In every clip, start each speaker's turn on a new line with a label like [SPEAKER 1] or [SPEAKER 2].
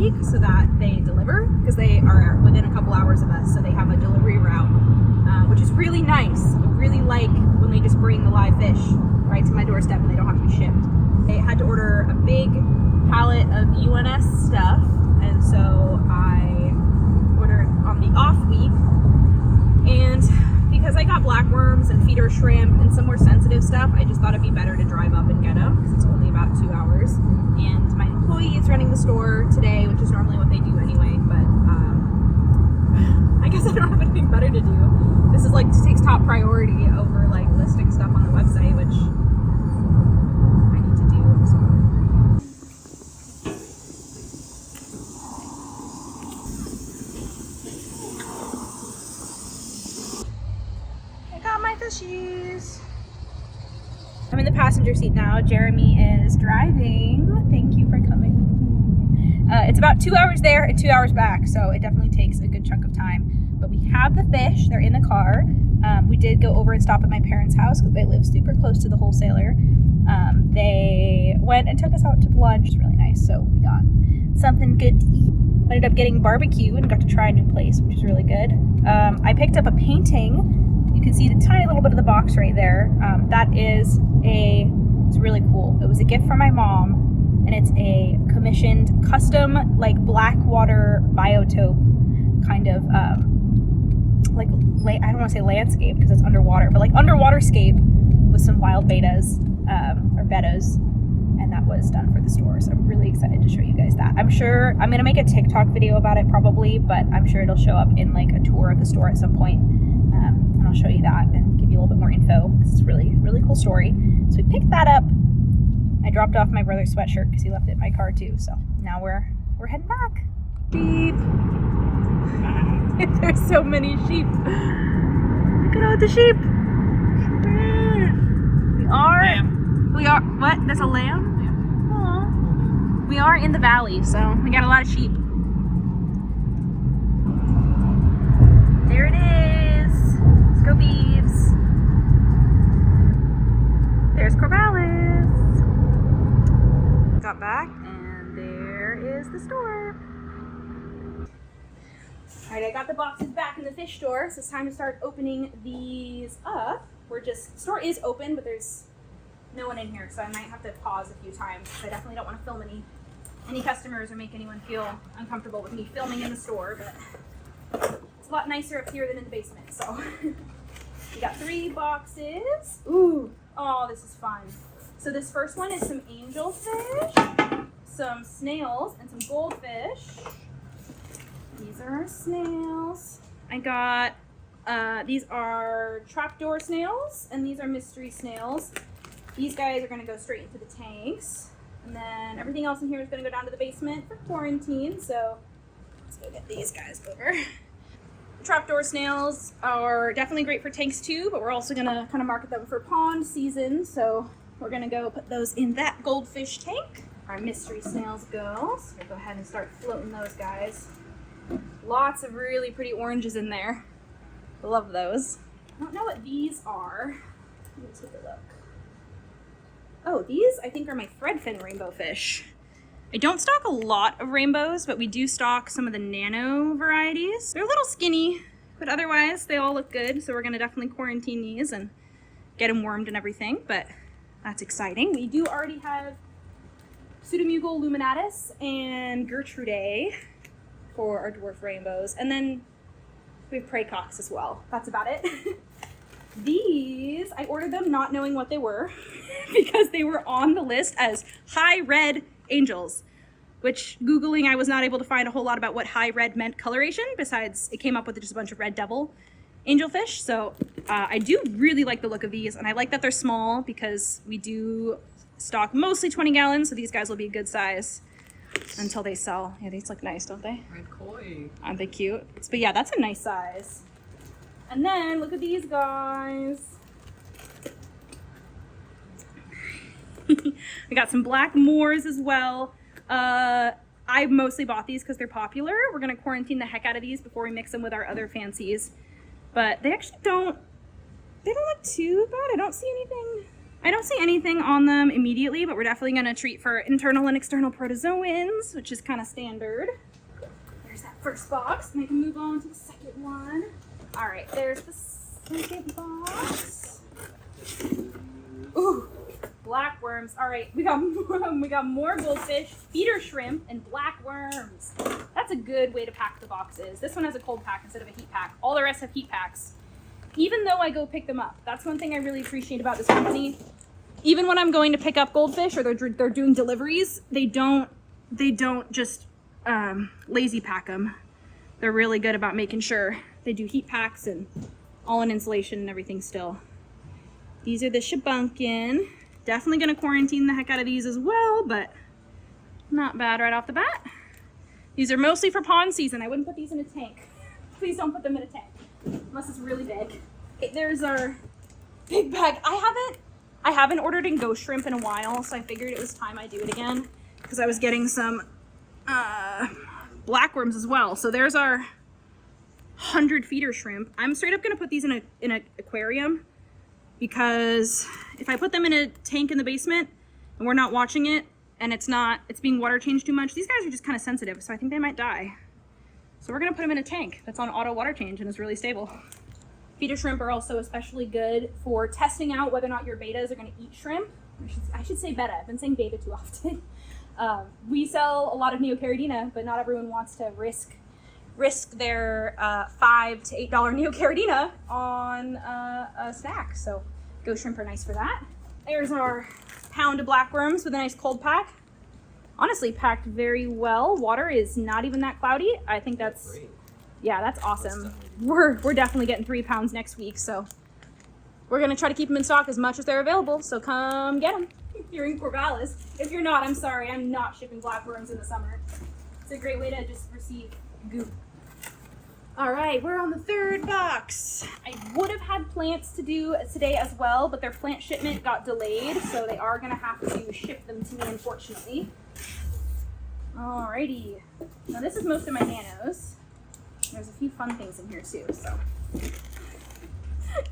[SPEAKER 1] week so that they deliver, because they are within a couple hours of us, so they have a delivery route, which is really nice. I really like when they just bring the live fish right to my doorstep and they don't have to be shipped. They had to order a big pallet of UNS stuff, and so I ordered on the off week. And because I got blackworms and feeder shrimp and some more sensitive stuff, I just thought it'd be better to drive up and get them, because it's only about 2 hours. And my employee is running the store today, which is normally what they do anyway, but I guess I don't have anything better to do. This is like, takes top priority over like listing stuff on the website, which I need to do, so. My fishies. I'm in the passenger seat now. Jeremy is driving. Thank you for coming. It's about 2 hours there and 2 hours back, so it definitely takes a good chunk of time. But we have the fish. They're in the car. We did go over and stop at my parents' house because they live super close to the wholesaler. They went and took us out to lunch. It's really nice. So we got something good to eat. Ended up getting barbecue and got to try a new place, which is really good. I picked up a painting. You can see the tiny little bit of the box right there. It's really cool. It was a gift from my mom, and it's a commissioned custom, like black water biotope kind of, I don't want to say landscape because it's underwater, but like underwater scape with some wild bettas, or bettas, and that was done for the store. So I'm really excited to show you guys that. I'm sure I'm gonna make a TikTok video about it probably, but I'm sure it'll show up in like a tour of the store at some point. And I'll show you that and give you a little bit more info, because it's a really, really cool story. So we picked that up. I dropped off my brother's sweatshirt because he left it in my car too. So now we're heading back. Sheep. There's so many sheep. Look at all the sheep. We are, what? There's a lamb? Yeah. Aww. We are in the valley, so we got a lot of sheep. There it is. Let's go beeves. There's Corvallis. Got back, and there is the store. All right, I got the boxes back in the fish store, so it's time to start opening these up. The store is open, but there's no one in here, so I might have to pause a few times. I definitely don't want to film any customers or make anyone feel uncomfortable with me filming in the store, but it's a lot nicer up here than in the basement. So we got 3 boxes. Ooh, oh, this is fun. So this first one is some angelfish, some snails, and some goldfish. These are our snails. I got, these are trapdoor snails, and these are mystery snails. These guys are gonna go straight into the tanks. And then everything else in here is gonna go down to the basement for quarantine. So let's go get these guys over. Trapdoor snails are definitely great for tanks too, but we're also gonna kind of market them for pond season. So we're gonna go put those in that goldfish tank. Our mystery snails go. So we'll go ahead and start floating those guys. Lots of really pretty oranges in there. Love those. I don't know what these are. Let me take a look. Oh, these I think are my threadfin rainbow fish. I don't stock a lot of rainbows, but we do stock some of the nano varieties. They're a little skinny, but otherwise they all look good. So we're gonna definitely quarantine these and get them wormed and everything, but that's exciting. We do already have Pseudomugil luminatus and Gertrude for our dwarf rainbows. And then we have Praecox as well. That's about it. These, I ordered them not knowing what they were because they were on the list as high red angels, which Googling, I was not able to find a whole lot about what high red meant coloration, besides it came up with just a bunch of red devil angelfish. So I do really like the look of these, and I like that they're small because we do stock mostly 20 gallons, so these guys will be a good size until they sell. Yeah, these look nice, don't they?
[SPEAKER 2] Red koi.
[SPEAKER 1] Aren't they cute? But yeah, that's a nice size. And then look at these guys. We got some black moors as well. I mostly bought these because they're popular. We're gonna quarantine the heck out of these before we mix them with our other fancies. But they actually they don't look too bad. I don't see anything I don't see anything on them immediately, but we're definitely going to treat for internal and external protozoans, which is kind of standard. There's that first box. And I can move on to the second one. All right, there's the second box. Ooh, black worms. All right, we got more goldfish, feeder shrimp, and black worms. That's a good way to pack the boxes. This one has a cold pack instead of a heat pack. All the rest have heat packs. Even though I go pick them up. That's one thing I really appreciate about this company. Even when I'm going to pick up goldfish or they're doing deliveries, they don't just lazy pack them. They're really good about making sure they do heat packs and all in insulation and everything still. These are the shibunkin. Definitely going to quarantine the heck out of these as well, but not bad right off the bat. These are mostly for pond season. I wouldn't put these in a tank. Please don't put them in a tank. Unless it's really big. There's our big bag. I haven't ordered in ghost shrimp in a while, so I figured it was time I do it again because I was getting some black worms as well. So there's our 100 feeder shrimp. I'm straight up gonna put these in an aquarium because if I put them in a tank in the basement and we're not watching it and it's being water changed too much, these guys are just kind of sensitive, so I think they might die. So we're gonna put them in a tank that's on auto water change and is really stable. Feeder shrimp are also especially good for testing out whether or not your betas are gonna eat shrimp. I should say betta, I've been saying beta too often. We sell a lot of neocaridina, but not everyone wants to risk their $5 to $8 neocaridina on a snack. So ghost shrimp are nice for that. There's our pound of black worms with a nice cold pack. Honestly, packed very well. Water is not even that cloudy. I think that's awesome. We're definitely getting 3 pounds next week, so we're gonna try to keep them in stock as much as they're available. So come get them if you're in Corvallis. If you're not, I'm sorry, I'm not shipping black worms in the summer. It's a great way to just receive goop. All right, we're on the third box. I would have had plants to do today as well, but their plant shipment got delayed, so they are gonna have to ship them to me, unfortunately. Alrighty, now this is most of my nanos. There's a few fun things in here too, so.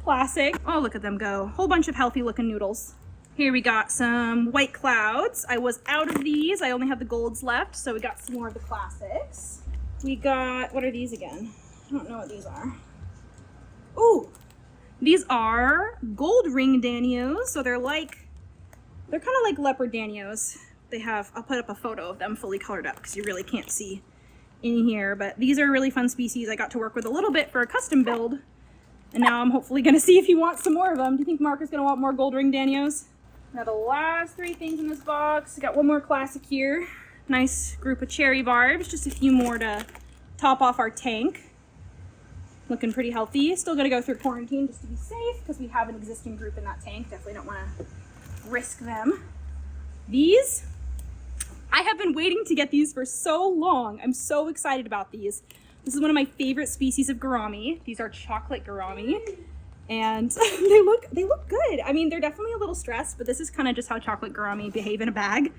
[SPEAKER 1] Classic. Oh, look at them go. Whole bunch of healthy looking noodles. Here we got some white clouds. I was out of these. I only have the golds left, so we got some more of the classics. We got, what are these again? I don't know what these are. Ooh, these are gold ring danios. So they're kind of like leopard danios. They have, I'll put up a photo of them fully colored up because you really can't see in here, but these are a really fun species. I got to work with a little bit for a custom build, and now I'm hopefully going to see if he wants some more of them. Do you think Mark is going to want more gold ring danios? Now the last 3 things in this box. I got one more classic here. Nice group of cherry barbs, just a few more to top off our tank. Looking pretty healthy. Still going to go through quarantine just to be safe because we have an existing group in that tank. Definitely don't want to risk them. These, I have been waiting to get these for so long. I'm so excited about these. This is one of my favorite species of gourami. These are chocolate gourami, and they look good. I mean, they're definitely a little stressed, but this is kind of just how chocolate gourami behave in a bag.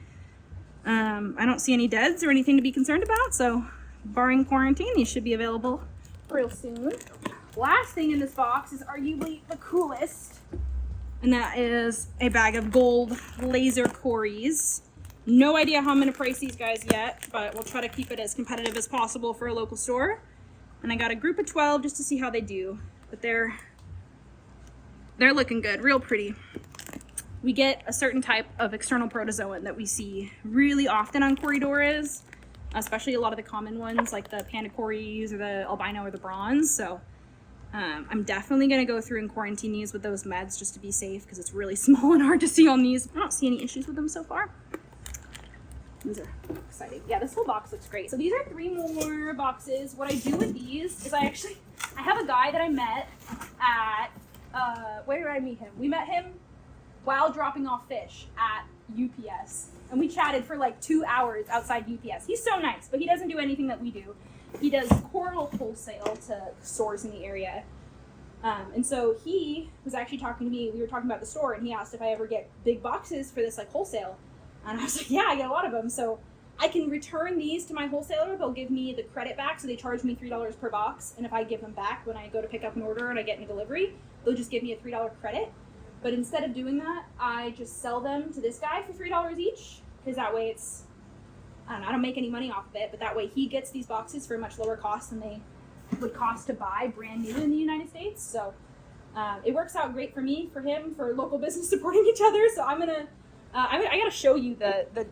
[SPEAKER 1] I don't see any deads or anything to be concerned about, so barring quarantine, these should be available real soon. Last thing in this box is arguably the coolest, and that is a bag of gold laser cories. No idea how I'm going to price these guys yet, but we'll try to keep it as competitive as possible for a local store. And I got a group of 12 just to see how they do, but they're looking good, real pretty. We get a certain type of external protozoan that we see really often on corridores, especially a lot of the common ones like the panda cories or the albino or the bronze. So I'm definitely going to go through and quarantine these with those meds just to be safe because it's really small and hard to see on these. I don't see any issues with them so far. These are exciting. Yeah, this whole box looks great. So these are 3 more boxes. What I do with these is I have a guy that I met at, where did I meet him? We met him while dropping off fish at UPS. And we chatted for like 2 hours outside UPS. He's so nice, but he doesn't do anything that we do. He does coral wholesale to stores in the area. And so he was actually talking to me. We were talking about the store, and he asked if I ever get big boxes for this like wholesale. And I was like, yeah, I get a lot of them. So I can return these to my wholesaler. They'll give me the credit back. So they charge me $3 per box. And if I give them back when I go to pick up an order and I get in a delivery, they'll just give me a $3 credit. But instead of doing that, I just sell them to this guy for $3 each, because that way it's, I don't know, I don't make any money off of it, but that way he gets these boxes for a much lower cost than they would cost to buy brand new in the United States. So it works out great for me, for him, for local business supporting each other. So I'm gonna, I gotta show you the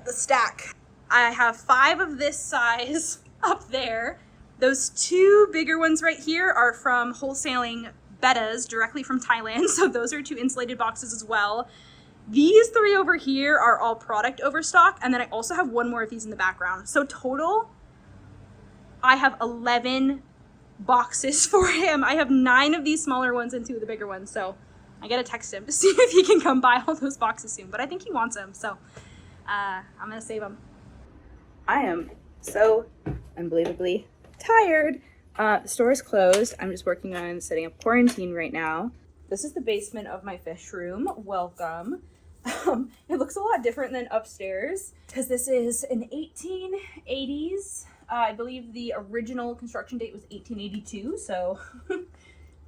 [SPEAKER 1] stack. I have 5 of this size up there. Those 2 bigger ones right here are from wholesaling Bettas directly from Thailand. So those are 2 insulated boxes as well. These 3 over here are all product overstock. And then I also have 1 more of these in the background. So total, I have 11 boxes for him. I have 9 of these smaller ones and 2 of the bigger ones. So I gotta text him to see if he can come buy all those boxes soon. But I think he wants them. So I'm gonna save them. I am so unbelievably tired. The store is closed. I'm just working on setting up quarantine right now. This is the basement of my fish room. Welcome. It looks a lot different than upstairs because this is an 1880s. I believe the original construction date was 1882, so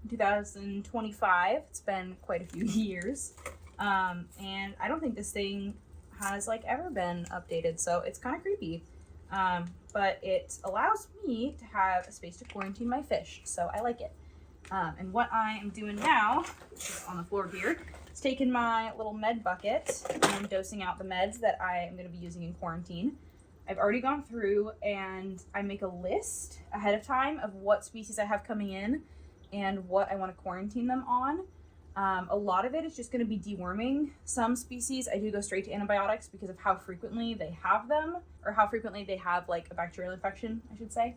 [SPEAKER 1] 2025. It's been quite a few years. And I don't think this thing has like ever been updated, so it's kind of creepy. But it allows me to have a space to quarantine my fish, so I like it. And what I am doing now, which is on the floor here, is taking my little med bucket and dosing out the meds that I am going to be using in quarantine. I've already gone through and I make a list ahead of time of what species I have coming in and what I want to quarantine them on. A lot of it is just going to be deworming. Some species I do go straight to antibiotics because of how frequently they have them, or how frequently they have like a bacterial infection, I should say.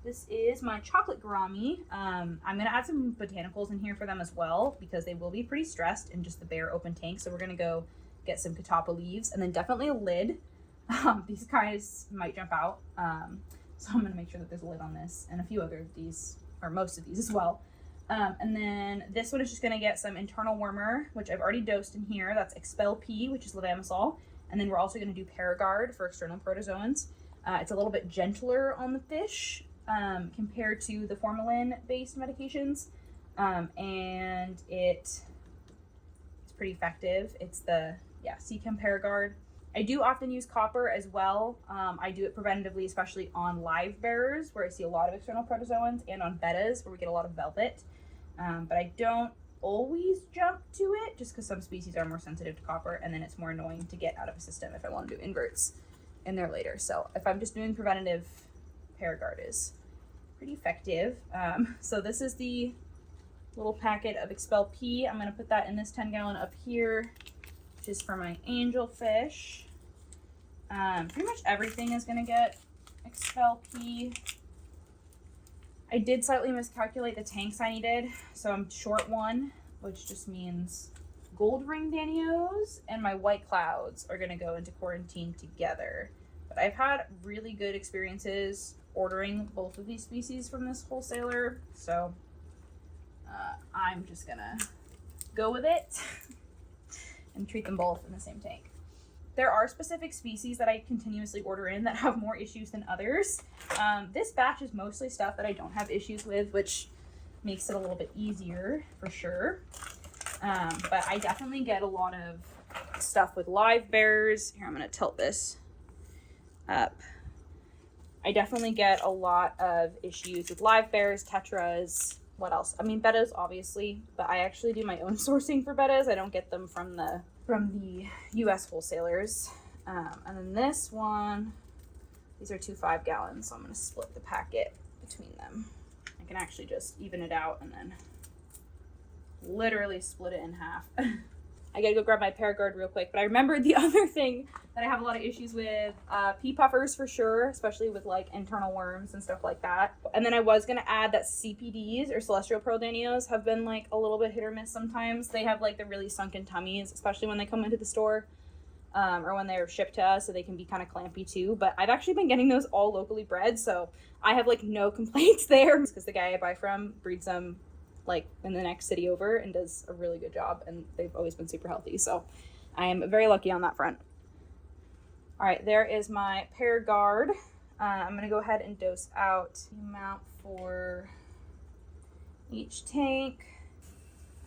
[SPEAKER 1] This is my chocolate gourami. I'm going to add some botanicals in here for them as well because they will be pretty stressed in just the bare open tank. So we're going to go get some catappa leaves and then definitely a lid. These guys might jump out. So I'm going to make sure that there's a lid on this and a few other of these, or most of these as well. And then this one is just going to get some internal wormer, which I've already dosed in here. That's Expel P, which is levamisole. And then we're also going to do Paragard for external protozoans. It's a little bit gentler on the fish compared to the formalin-based medications. And it's pretty effective. It's the, Seachem Paragard. I do often use copper as well. I do it preventatively, especially on live bearers, where I see a lot of external protozoans, and on bettas, where we get a lot of velvet. But I don't always jump to it, just because some species are more sensitive to copper, and then it's more annoying to get out of a system if I want to do inverts in there later. So if I'm just doing preventative, Paragard is pretty effective. So this is the little packet of Expel P. I'm going to put that in this 10-gallon up here, which is for my angelfish. Pretty much everything is going to get Expel P. I did slightly miscalculate the tanks I needed, so I'm short 1, which just means gold ring danios and my white clouds are going to go into quarantine together. But I've had really good experiences ordering both of these species from this wholesaler, so I'm just going to go with it and treat them both in the same tank. There are specific species that I continuously order in that have more issues than others. This batch is mostly stuff that I don't have issues with, which makes it a little bit easier for sure. But I definitely get a lot of stuff with live bearers. Here, I'm going to tilt this up. I definitely get a lot of issues with live bearers, tetras. What else? I mean, bettas, obviously, but I actually do my own sourcing for bettas. I don't get them from the U.S. wholesalers. And then this one, these are 2 5-gallons, so I'm going to split the packet between them. I can actually just even it out and then literally split it in half. I gotta go grab my Paragard real quick, but I remembered the other thing that I have a lot of issues with, pea puffers for sure, especially with like internal worms and stuff like that. And then I was gonna add that CPDs or celestial pearl danios have been like a little bit hit or miss sometimes. They have like the really sunken tummies, especially when they come into the store, or when they're shipped to us, so they can be kind of clampy too. But I've actually been getting those all locally bred, so I have like no complaints there because the guy I buy from breeds them like in the next city over and does a really good job, and they've always been super healthy, so I am very lucky on that front. All right, there is my Paragard. I'm gonna go ahead and dose out the amount for each tank.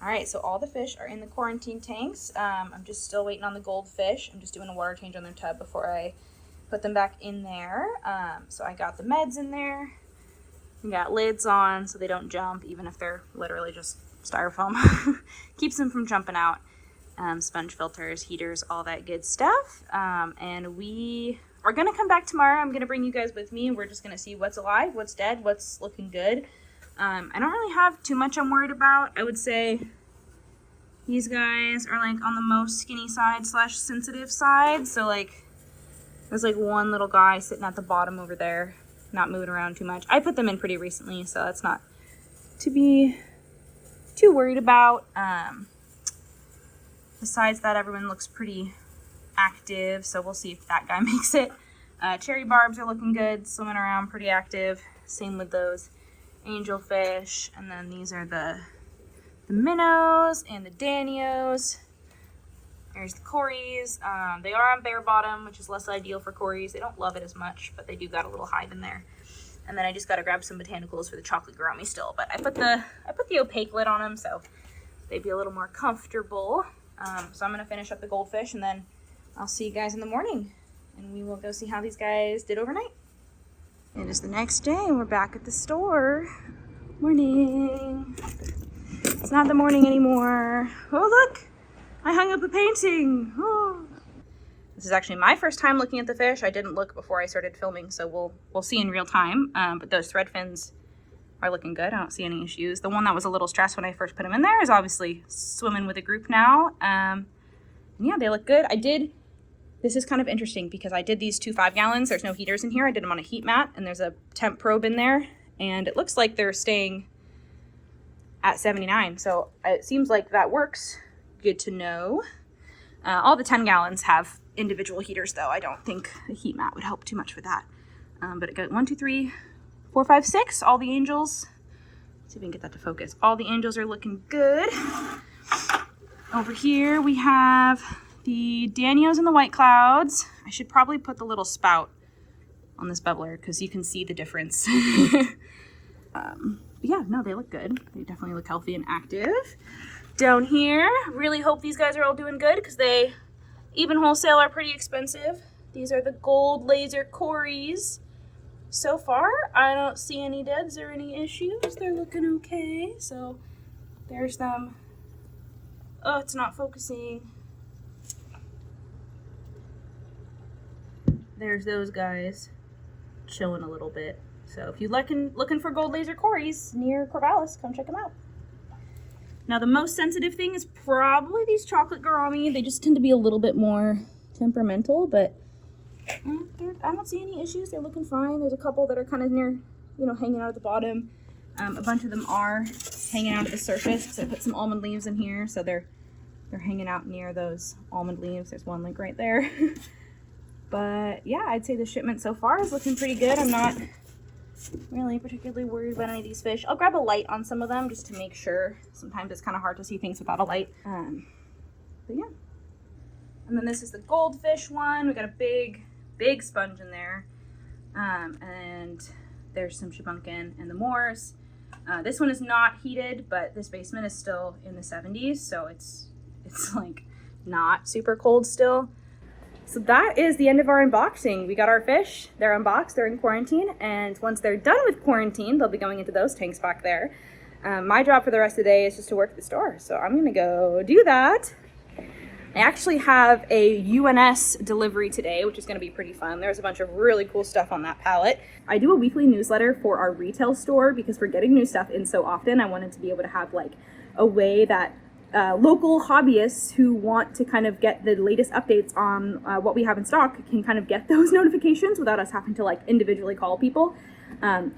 [SPEAKER 1] All right, so all the fish are in the quarantine tanks. I'm just still waiting on the goldfish. I'm just doing a water change on their tub before I put them back in there. So I got the meds in there. I got lids on so they don't jump, even if they're literally just styrofoam. Keeps them from jumping out. Sponge filters, heaters, all that good stuff. And we are going to come back tomorrow. I'm going to bring you guys with me, and we're just going to see what's alive, what's dead, what's looking good. I don't really have too much I'm worried about. I would say these guys are like on the most skinny side / sensitive side. So like there's like one little guy sitting at the bottom over there, not moving around too much. I put them in pretty recently, so that's not to be too worried about. Besides that, everyone looks pretty active, so we'll see if that guy makes it. Cherry barbs are looking good, swimming around, pretty active. Same with those angelfish. And then these are the minnows and the danios. There's the cories. They are on bare bottom, which is less ideal for cories. They don't love it as much, but they do got a little hive in there. And then I just got to grab some botanicals for the chocolate gourami still. But I put the opaque lid on them, so they'd be a little more comfortable. So I'm going to finish up the goldfish, and then I'll see you guys in the morning. And we will go see how these guys did overnight. It is the next day, and we're back at the store. Morning. It's not the morning anymore. Oh, look! I hung up a painting. Oh. This is actually my first time looking at the fish. I didn't look before I started filming, so we'll see in real time. But those thread fins are looking good. I don't see any issues. The one that was a little stressed when I first put them in there is obviously swimming with a group now. Yeah, they look good. This is kind of interesting because I did these 2 5-gallons. There's no heaters in here. I did them on a heat mat, and there's a temp probe in there, and it looks like they're staying at 79. So it seems like that works. Good to know. All the 10 gallons have individual heaters, though. I don't think the heat mat would help too much with that. But it got 1, 2, 3, 4, 5, 6. All the angels. Let's see if we can get that to focus. All the angels are looking good. Over here we have the danios and the white clouds. I should probably put the little spout on this bubbler because you can see the difference. Yeah, no, they look good. They definitely look healthy and active. Down here, really hope these guys are all doing good because they, even wholesale, are pretty expensive. These are the gold laser cories. So far, I don't see any deads or any issues. They're looking okay. So there's them. Oh, it's not focusing. There's those guys chilling a little bit. So if you're looking for gold laser cories near Corvallis, come check them out. Now the most sensitive thing is probably these chocolate gourami. They just tend to be a little bit more temperamental, but I don't see any issues. They're looking fine. There's a couple that are kind of near, hanging out at the bottom. A bunch of them are hanging out at the surface because I put some almond leaves in here, so they're hanging out near those almond leaves. There's one like right there. But yeah, I'd say the shipment so far is looking pretty good. I'm not really particularly worried about any of these fish. I'll grab a light on some of them just to make sure. Sometimes it's kind of hard to see things without a light. But yeah. And then this is the goldfish one. We got a big sponge in there. And there's some shibunkin and the moors. This one is not heated, but this basement is still in the 70s, so it's like not super cold still. So that is the end of our unboxing. We got our fish, they're unboxed, they're in quarantine, and once they're done with quarantine, they'll be going into those tanks back there. My job for the rest of the day is just to work at the store, so I'm gonna go do that. I actually have a UNS delivery today, which is gonna be pretty fun. There's a bunch of really cool stuff on that pallet. I do a weekly newsletter for our retail store because we're getting new stuff in so often. I wanted to be able to have like a way that local hobbyists who want to kind of get the latest updates on what we have in stock can kind of get those notifications without us having to like individually call people.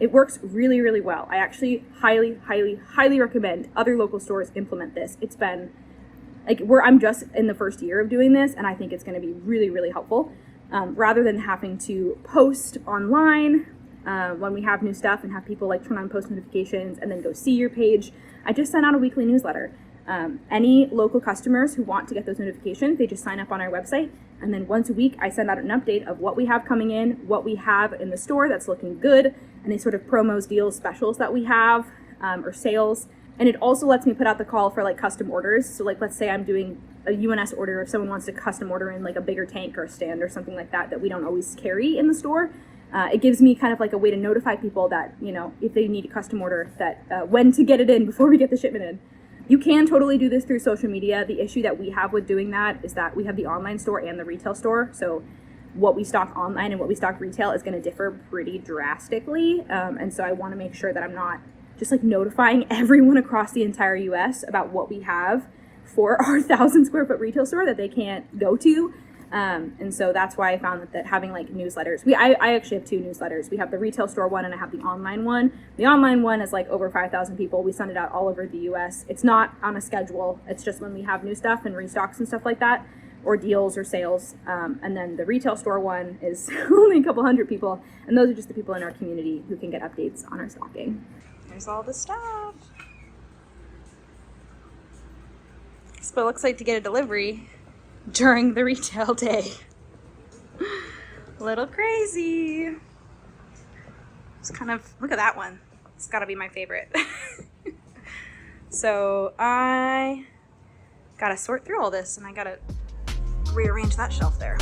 [SPEAKER 1] It works really, really well. I actually highly recommend other local stores implement this. It's been like I'm just in the first year of doing this, and I think it's going to be really, really helpful. Rather than having to post online when we have new stuff and have people like turn on post notifications and then go see your page, I just sent out a weekly newsletter. Any local customers who want to get those notifications, they just sign up on our website, and then once a week I send out an update of what we have coming in, what we have in the store that's looking good, any sort of promos, deals, specials that we have, or sales. And it also lets me put out the call for like custom orders. So like, let's say I'm doing a UNS order, if someone wants to custom order in like a bigger tank or a stand or something like that we don't always carry in the store. It gives me kind of like a way to notify people that, you know, if they need a custom order, that when to get it in before we get the shipment in. You can totally do this through social media. The issue that we have with doing that is that we have the online store and the retail store. So what we stock online and what we stock retail is going to differ pretty drastically. And so I want to make sure that I'm not just like notifying everyone across the entire US about what we have for our 1,000 square foot retail store that they can't go to. And so that's why I found that having like newsletters, I actually have 2 newsletters. We have the retail store one and I have the online one. The online one is like over 5,000 people. We send it out all over the US. It's not on a schedule. It's just when we have new stuff and restocks and stuff like that, or deals or sales. And then the retail store one is only a couple hundred people. And those are just the people in our community who can get updates on our stocking. There's all the stuff. That's what it looks like to get a delivery during the retail day. A little crazy. It's kind of, look at that one. It's gotta be my favorite. So I gotta sort through all this and I gotta rearrange that shelf there.